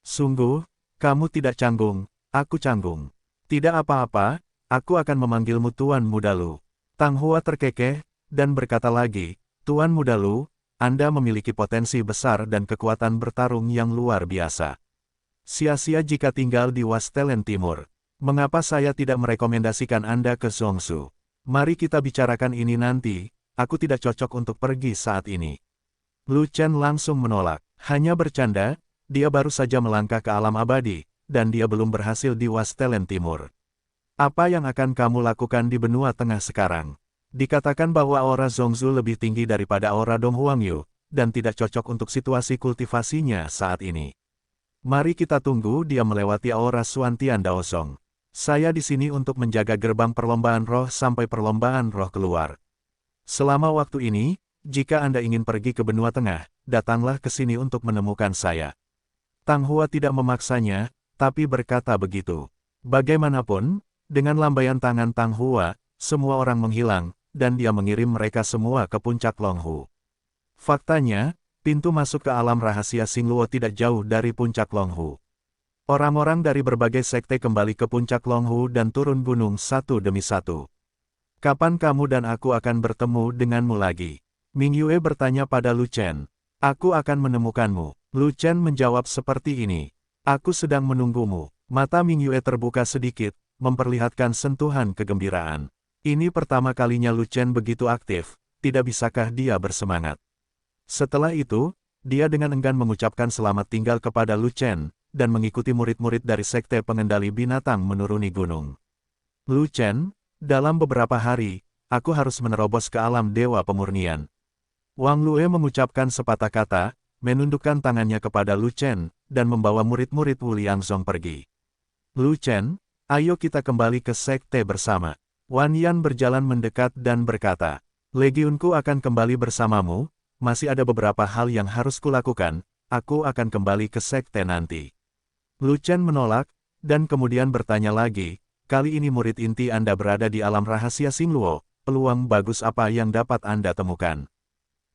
Sungguh, kamu tidak canggung, aku canggung. Tidak apa-apa, aku akan memanggilmu Tuan Muda Lu. Tang Hua terkekeh, dan berkata lagi, Tuan Muda Lu, Anda memiliki potensi besar dan kekuatan bertarung yang luar biasa. Sia-sia jika tinggal di Wastelen Timur. Mengapa saya tidak merekomendasikan Anda ke Zongzu? Mari kita bicarakan ini nanti, aku tidak cocok untuk pergi saat ini. Lu Chen langsung menolak, hanya bercanda. Dia baru saja melangkah ke alam abadi, dan dia belum berhasil di Wastelen Timur. Apa yang akan kamu lakukan di benua tengah sekarang? Dikatakan bahwa aura Zongzu lebih tinggi daripada aura Dong Huangyu, dan tidak cocok untuk situasi kultivasinya saat ini. Mari kita tunggu dia melewati aura Suantian Daosong. Saya di sini untuk menjaga gerbang perlombaan roh sampai perlombaan roh keluar. Selama waktu ini, jika Anda ingin pergi ke benua tengah, datanglah ke sini untuk menemukan saya. Tang Hua tidak memaksanya, tapi berkata begitu. Bagaimanapun, dengan lambaian tangan Tang Hua, semua orang menghilang, dan dia mengirim mereka semua ke puncak Longhu. Faktanya, pintu masuk ke alam rahasia Xingluo tidak jauh dari puncak Longhu. Orang-orang dari berbagai sekte kembali ke puncak Longhu dan turun gunung satu demi satu. Kapan kamu dan aku akan bertemu denganmu lagi? Ming Yue bertanya pada Lu Chen. Aku akan menemukanmu. Lu Chen menjawab seperti ini. Aku sedang menunggumu. Mata Ming Yue terbuka sedikit, memperlihatkan sentuhan kegembiraan. Ini pertama kalinya Lu Chen begitu aktif, tidak bisakah dia bersemangat? Setelah itu, dia dengan enggan mengucapkan selamat tinggal kepada Lu Chen, dan mengikuti murid-murid dari sekte pengendali binatang menuruni gunung. Lu Chen, dalam beberapa hari, aku harus menerobos ke alam dewa pemurnian. Wang Lue mengucapkan sepatah kata, menundukkan tangannya kepada Lu Chen, dan membawa murid-murid Wu Liangzong pergi. Lu Chen, ayo kita kembali ke sekte bersama. Wan Yan berjalan mendekat dan berkata, Legiunku akan kembali bersamamu, masih ada beberapa hal yang harus kulakukan, aku akan kembali ke sekte nanti. Lu Chen menolak, dan kemudian bertanya lagi, kali ini murid inti Anda berada di alam rahasia Xingluo, peluang bagus apa yang dapat Anda temukan?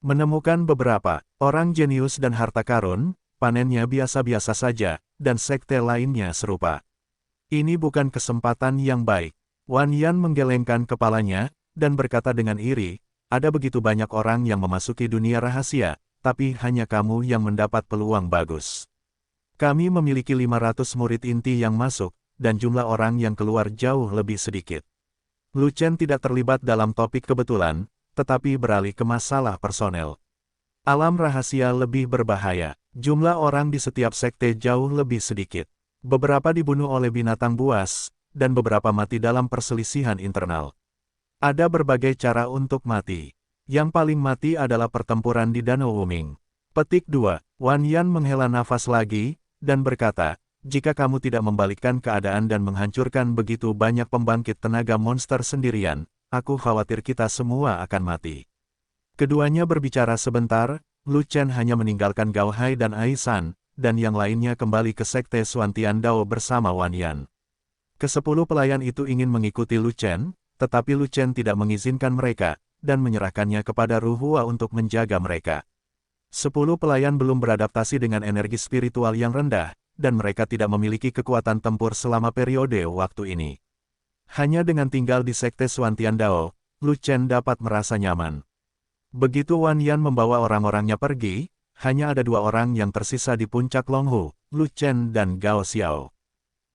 Menemukan beberapa orang jenius dan harta karun, panennya biasa-biasa saja, dan sekte lainnya serupa. Ini bukan kesempatan yang baik. Wan Yan menggelengkan kepalanya, dan berkata dengan iri, ada begitu banyak orang yang memasuki dunia rahasia, tapi hanya kamu yang mendapat peluang bagus. Kami memiliki 500 murid inti yang masuk, dan jumlah orang yang keluar jauh lebih sedikit. Lu Chen tidak terlibat dalam topik kebetulan, tetapi beralih ke masalah personel. Alam rahasia lebih berbahaya. Jumlah orang di setiap sekte jauh lebih sedikit. Beberapa dibunuh oleh binatang buas, dan beberapa mati dalam perselisihan internal. Ada berbagai cara untuk mati. Yang paling mati adalah pertempuran di Danau Wuming. Petik 2. Wan Yan menghela nafas lagi, dan berkata, jika kamu tidak membalikkan keadaan dan menghancurkan begitu banyak pembangkit tenaga monster sendirian, aku khawatir kita semua akan mati. Keduanya berbicara sebentar, Lu Chen hanya meninggalkan Gao Hai dan Aisan, dan yang lainnya kembali ke sekte Suantian Dao bersama Wan Yan. Ke-10 pelayan itu ingin mengikuti Lu Chen, tetapi Lu Chen tidak mengizinkan mereka, dan menyerahkannya kepada Ru Hua untuk menjaga mereka. 10 pelayan belum beradaptasi dengan energi spiritual yang rendah, dan mereka tidak memiliki kekuatan tempur selama periode waktu ini. Hanya dengan tinggal di sekte Suantian Dao, Lu Chen dapat merasa nyaman. Begitu Wan Yan membawa orang-orangnya pergi, hanya ada 2 orang yang tersisa di puncak Longhu, Lu Chen dan Gao Xiao.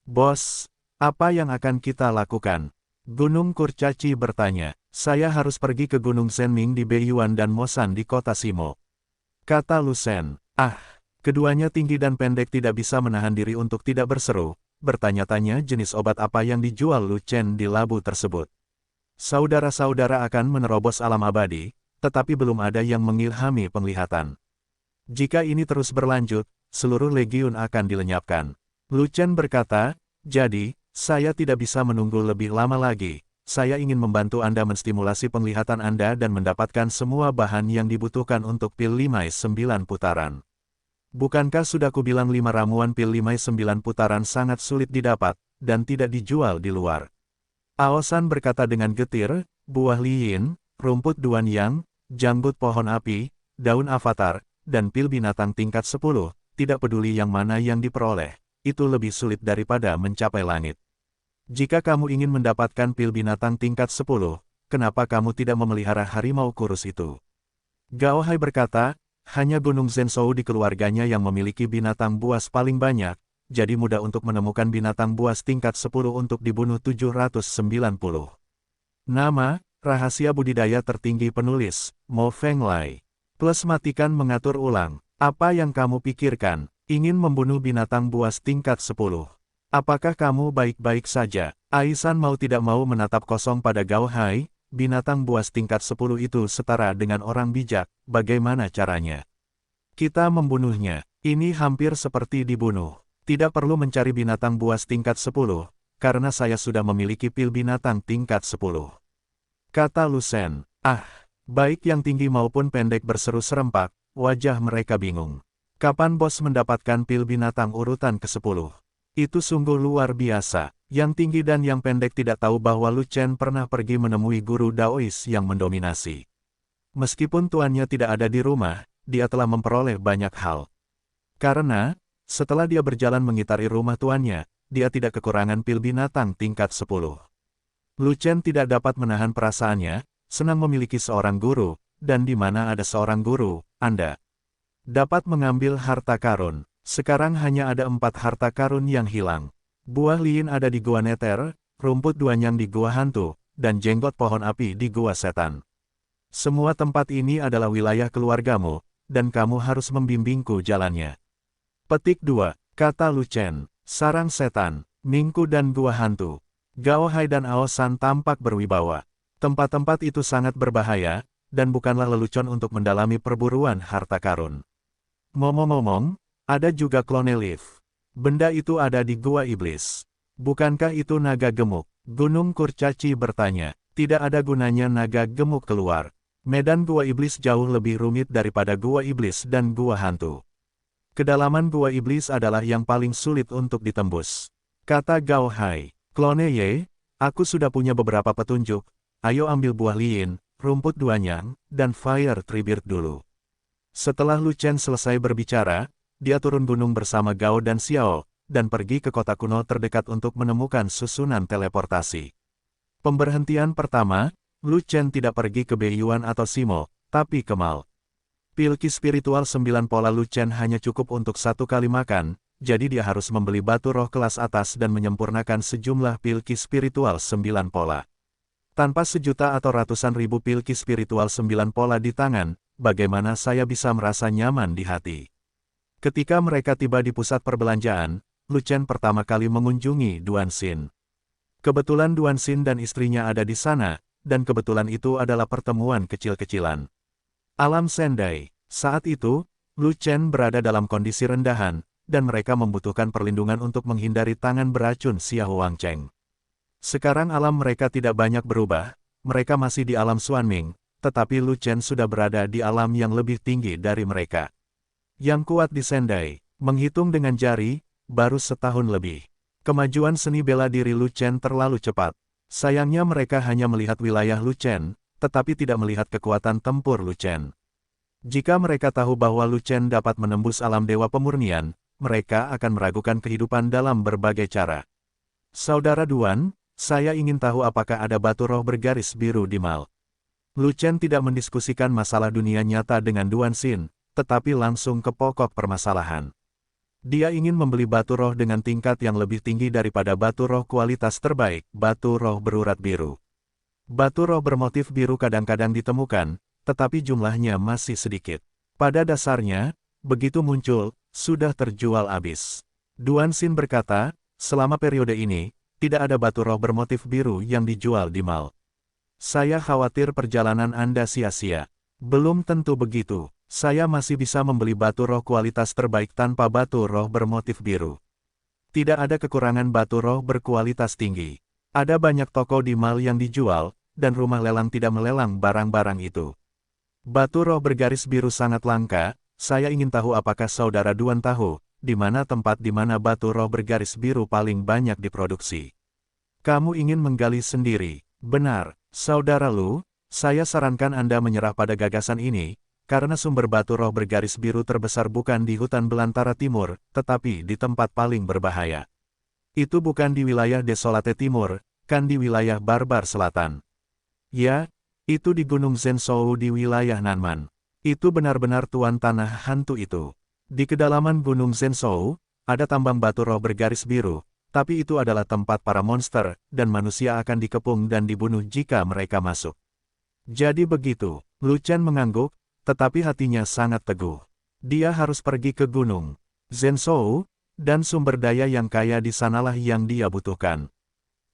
Bos, apa yang akan kita lakukan? Gunung Kurcaci bertanya. Saya harus pergi ke Gunung Senming di Beiyuan dan Mosan di kota Simo. Kata Lu Shen. Keduanya tinggi dan pendek tidak bisa menahan diri untuk tidak berseru, bertanya-tanya jenis obat apa yang dijual Lu Chen di labu tersebut. Saudara-saudara akan menerobos alam abadi, tetapi belum ada yang mengilhami penglihatan. Jika ini terus berlanjut, seluruh legiun akan dilenyapkan. Lu Chen berkata, jadi, saya tidak bisa menunggu lebih lama lagi. Saya ingin membantu Anda menstimulasi penglihatan Anda dan mendapatkan semua bahan yang dibutuhkan untuk pil 5-9 putaran. Bukankah sudah kubilang 5 ramuan pil 5-9 putaran sangat sulit didapat, dan tidak dijual di luar? Aosan berkata dengan getir, buah liyin, rumput duan yang, janggut pohon api, daun avatar, dan pil binatang tingkat 10, tidak peduli yang mana yang diperoleh, itu lebih sulit daripada mencapai langit. Jika kamu ingin mendapatkan pil binatang tingkat 10, kenapa kamu tidak memelihara harimau kurus itu? Gao Hai berkata, hanya Gunung Zhenzhou di keluarganya yang memiliki binatang buas paling banyak, jadi mudah untuk menemukan binatang buas tingkat 10 untuk dibunuh 790. Nama, rahasia budidaya tertinggi penulis, Mo Fenglai. Plus matikan mengatur ulang, apa yang kamu pikirkan, ingin membunuh binatang buas tingkat 10. Apakah kamu baik-baik saja? Aisan mau tidak mau menatap kosong pada Gao Hai, binatang buas tingkat 10 itu setara dengan orang bijak, bagaimana caranya? Kita membunuhnya. Ini hampir seperti dibunuh. Tidak perlu mencari binatang buas tingkat 10, karena saya sudah memiliki pil binatang tingkat 10. Kata Lucien. Ah, baik yang tinggi maupun pendek berseru serempak, wajah mereka bingung. Kapan bos mendapatkan pil binatang urutan ke-10? Itu sungguh luar biasa. Yang tinggi dan yang pendek tidak tahu bahwa Lucien pernah pergi menemui guru Daois yang mendominasi. Meskipun tuannya tidak ada di rumah, dia telah memperoleh banyak hal. Karena, setelah dia berjalan mengitari rumah tuannya, dia tidak kekurangan pil binatang tingkat 10. Lucien tidak dapat menahan perasaannya, senang memiliki seorang guru, dan di mana ada seorang guru, Anda dapat mengambil harta karun. Sekarang hanya ada 4 harta karun yang hilang. Buah lilin ada di Gua Neter, rumput duanyang di Gua Hantu, dan jenggot pohon api di Gua Setan. Semua tempat ini adalah wilayah keluargamu, dan kamu harus membimbingku jalannya. Petik 2, kata Lucien, sarang setan, Mingku dan Gua Hantu. Gao Hai dan Aosan tampak berwibawa. Tempat-tempat itu sangat berbahaya, dan bukanlah lelucon untuk mendalami perburuan harta karun. Ngomong-ngomong, ada juga Clone Leaf. Benda itu ada di Gua Iblis. Bukankah itu naga gemuk? Gunung Kurcaci bertanya. Tidak ada gunanya naga gemuk keluar. Medan Gua Iblis jauh lebih rumit daripada Gua Iblis dan Gua Hantu. Kedalaman Gua Iblis adalah yang paling sulit untuk ditembus. Kata Gao Hai. Clone Ye, aku sudah punya beberapa petunjuk. Ayo ambil buah lilin, rumput duanyang, dan Fire Tribird dulu. Setelah Lucien selesai berbicara, dia turun gunung bersama Gao dan Xiao, dan pergi ke kota kuno terdekat untuk menemukan susunan teleportasi. Pemberhentian pertama, Lucien tidak pergi ke Beiyuan atau Simo, tapi ke Mal. Pilki spiritual 9 pola Lucien hanya cukup untuk 1 kali makan, jadi dia harus membeli batu roh kelas atas dan menyempurnakan sejumlah pilki spiritual 9 pola. Tanpa sejuta atau ratusan ribu pilki spiritual 9 pola di tangan, bagaimana saya bisa merasa nyaman di hati? Ketika mereka tiba di pusat perbelanjaan, Lucien pertama kali mengunjungi Duan Xin. Kebetulan Duan Xin dan istrinya ada di sana, dan kebetulan itu adalah pertemuan kecil-kecilan. Alam Sendai. Saat itu, Lucien berada dalam kondisi rendahan, dan mereka membutuhkan perlindungan untuk menghindari tangan beracun Xiao Wangcheng. Sekarang alam mereka tidak banyak berubah, mereka masih di alam Xuanming, tetapi Lucien sudah berada di alam yang lebih tinggi dari mereka. Yang kuat di Sendai, menghitung dengan jari, baru setahun lebih. Kemajuan seni bela diri Lucien terlalu cepat. Sayangnya mereka hanya melihat wilayah Lucien, tetapi tidak melihat kekuatan tempur Lucien. Jika mereka tahu bahwa Lucien dapat menembus alam dewa pemurnian, mereka akan meragukan kehidupan dalam berbagai cara. Saudara Duan, saya ingin tahu apakah ada batu roh bergaris biru di Mal. Lucien tidak mendiskusikan masalah dunia nyata dengan Duan Xin, tetapi langsung ke pokok permasalahan. Dia ingin membeli batu roh dengan tingkat yang lebih tinggi daripada batu roh kualitas terbaik, batu roh berurat biru. Batu roh bermotif biru kadang-kadang ditemukan, tetapi jumlahnya masih sedikit. Pada dasarnya, begitu muncul, sudah terjual habis. Duan Xin berkata, selama periode ini, tidak ada batu roh bermotif biru yang dijual di Mal. Saya khawatir perjalanan Anda sia-sia. Belum tentu begitu, saya masih bisa membeli batu roh kualitas terbaik tanpa batu roh bermotif biru. Tidak ada kekurangan batu roh berkualitas tinggi. Ada banyak toko di Mal yang dijual, dan rumah lelang tidak melelang barang-barang itu. Batu roh bergaris biru sangat langka, saya ingin tahu apakah saudara Duan tahu, di mana tempat di mana batu roh bergaris biru paling banyak diproduksi. Kamu ingin menggali sendiri, benar, saudara Lu, saya sarankan Anda menyerah pada gagasan ini, karena sumber batu roh bergaris biru terbesar bukan di hutan belantara timur, tetapi di tempat paling berbahaya. Itu bukan di wilayah Desolate Timur, kan di wilayah Barbar Selatan. Ya, itu di Gunung Zhenshou di wilayah Nanman. Itu benar-benar tuan tanah hantu itu. Di kedalaman Gunung Zhenshou, ada tambang batu roh bergaris biru, tapi itu adalah tempat para monster, dan manusia akan dikepung dan dibunuh jika mereka masuk. Jadi begitu, Lucien mengangguk, tetapi hatinya sangat teguh. Dia harus pergi ke Gunung Zhenshou, dan sumber daya yang kaya di sanalah yang dia butuhkan.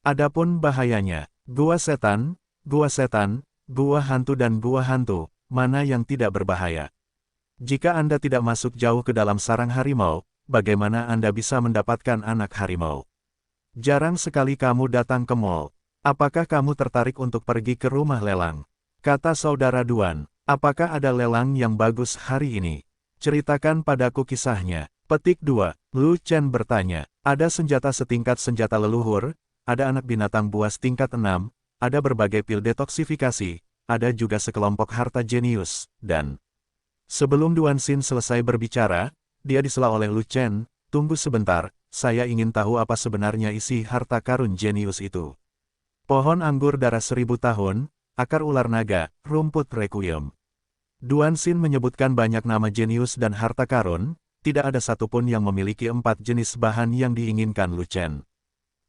Adapun bahayanya, Gua Setan, Gua Hantu dan Gua Hantu, mana yang tidak berbahaya? Jika Anda tidak masuk jauh ke dalam sarang harimau, bagaimana Anda bisa mendapatkan anak harimau? Jarang sekali kamu datang ke mall. Apakah kamu tertarik untuk pergi ke rumah lelang? Kata saudara Duan, apakah ada lelang yang bagus hari ini? Ceritakan padaku kisahnya. Petik 2. Lu Chen bertanya, ada senjata setingkat senjata leluhur, ada anak binatang buas tingkat 6, ada berbagai pil detoksifikasi, ada juga sekelompok harta jenius, dan... Sebelum Duan Xin selesai berbicara, dia disela oleh Lu Chen, tunggu sebentar, saya ingin tahu apa sebenarnya isi harta karun jenius itu. Pohon anggur darah 1000 tahun, akar ular naga, rumput requiem. Duan Xin menyebutkan banyak nama jenius dan harta karun, tidak ada satupun yang memiliki 4 jenis bahan yang diinginkan Lu Chen.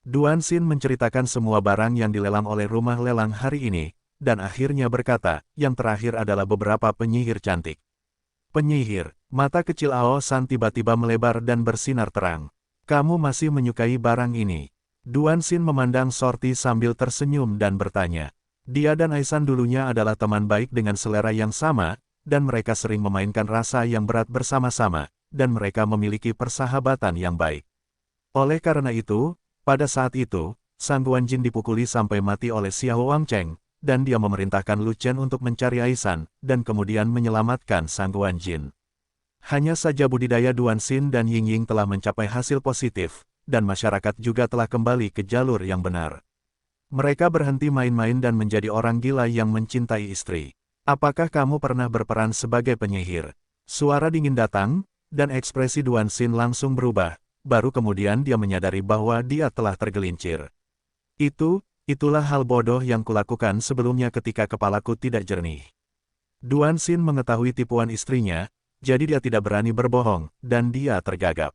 Duan Xin menceritakan semua barang yang dilelang oleh rumah lelang hari ini, dan akhirnya berkata, yang terakhir adalah beberapa penyihir cantik. Penyihir, mata kecil Ao San tiba-tiba melebar dan bersinar terang. Kamu masih menyukai barang ini? Duan Xin memandang Shorty sambil tersenyum dan bertanya. Dia dan Aisan dulunya adalah teman baik dengan selera yang sama, dan mereka sering memainkan rasa yang berat bersama-sama, dan mereka memiliki persahabatan yang baik. Oleh karena itu, pada saat itu, Sang Guanjin dipukuli sampai mati oleh Xiao Wangcheng, dan dia memerintahkan Lu Chen untuk mencari Aisan, dan kemudian menyelamatkan Sang Guanjin. Hanya saja budidaya Duan Xin dan Ying Ying telah mencapai hasil positif, dan masyarakat juga telah kembali ke jalur yang benar. Mereka berhenti main-main dan menjadi orang gila yang mencintai istri. Apakah kamu pernah berperan sebagai penyihir? Suara dingin datang, dan ekspresi Duan Xin langsung berubah, baru kemudian dia menyadari bahwa dia telah tergelincir. Itulah hal bodoh yang kulakukan sebelumnya ketika kepalaku tidak jernih. Duan Xin mengetahui tipuan istrinya, jadi dia tidak berani berbohong, dan dia tergagap.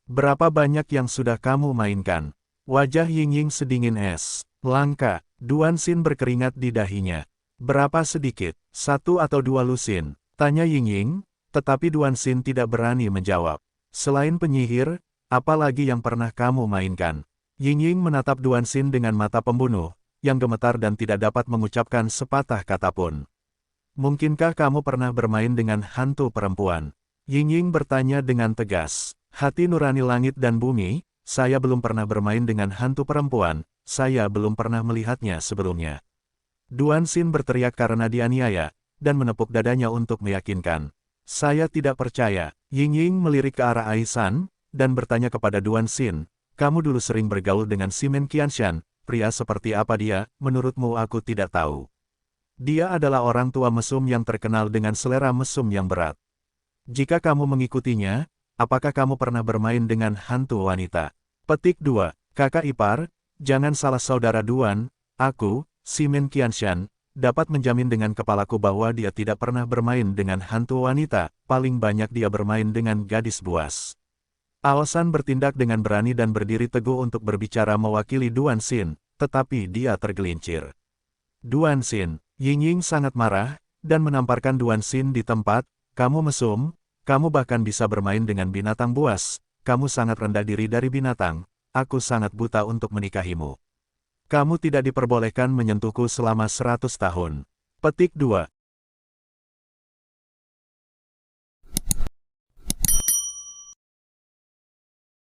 Berapa banyak yang sudah kamu mainkan? Wajah Ying Ying sedingin es. Langka, Duan Xin berkeringat di dahinya. Berapa sedikit? 1 atau 2 lusin? Tanya Ying Ying, tetapi Duan Xin tidak berani menjawab. Selain penyihir, apa lagi yang pernah kamu mainkan? Ying Ying menatap Duan Xin dengan mata pembunuh, yang gemetar dan tidak dapat mengucapkan sepatah kata pun. Mungkinkah kamu pernah bermain dengan hantu perempuan? Ying Ying bertanya dengan tegas. Hati nurani langit dan bumi, saya belum pernah bermain dengan hantu perempuan, saya belum pernah melihatnya sebelumnya. Duan Xin berteriak karena dianiaya, dan menepuk dadanya untuk meyakinkan. Saya tidak percaya. Ying Ying melirik ke arah Aisan, dan bertanya kepada Duan Xin, kamu dulu sering bergaul dengan Simen Qianshan, pria seperti apa dia, menurutmu? Aku tidak tahu. Dia adalah orang tua mesum yang terkenal dengan selera mesum yang berat. Jika kamu mengikutinya, apakah kamu pernah bermain dengan hantu wanita? Petik 2. Kakak ipar, jangan salah saudara Duan, aku, Simen Qianshan, dapat menjamin dengan kepalaku bahwa dia tidak pernah bermain dengan hantu wanita, paling banyak dia bermain dengan gadis buas. Ao San bertindak dengan berani dan berdiri teguh untuk berbicara mewakili Duan Xin, tetapi dia tergelincir. Duan Xin, Ying Ying sangat marah, dan menamparkan Duan Xin di tempat, kamu mesum, kamu bahkan bisa bermain dengan binatang buas, kamu sangat rendah diri dari binatang, aku sangat buta untuk menikahimu. Kamu tidak diperbolehkan menyentuhku selama 100 tahun. Petik 2.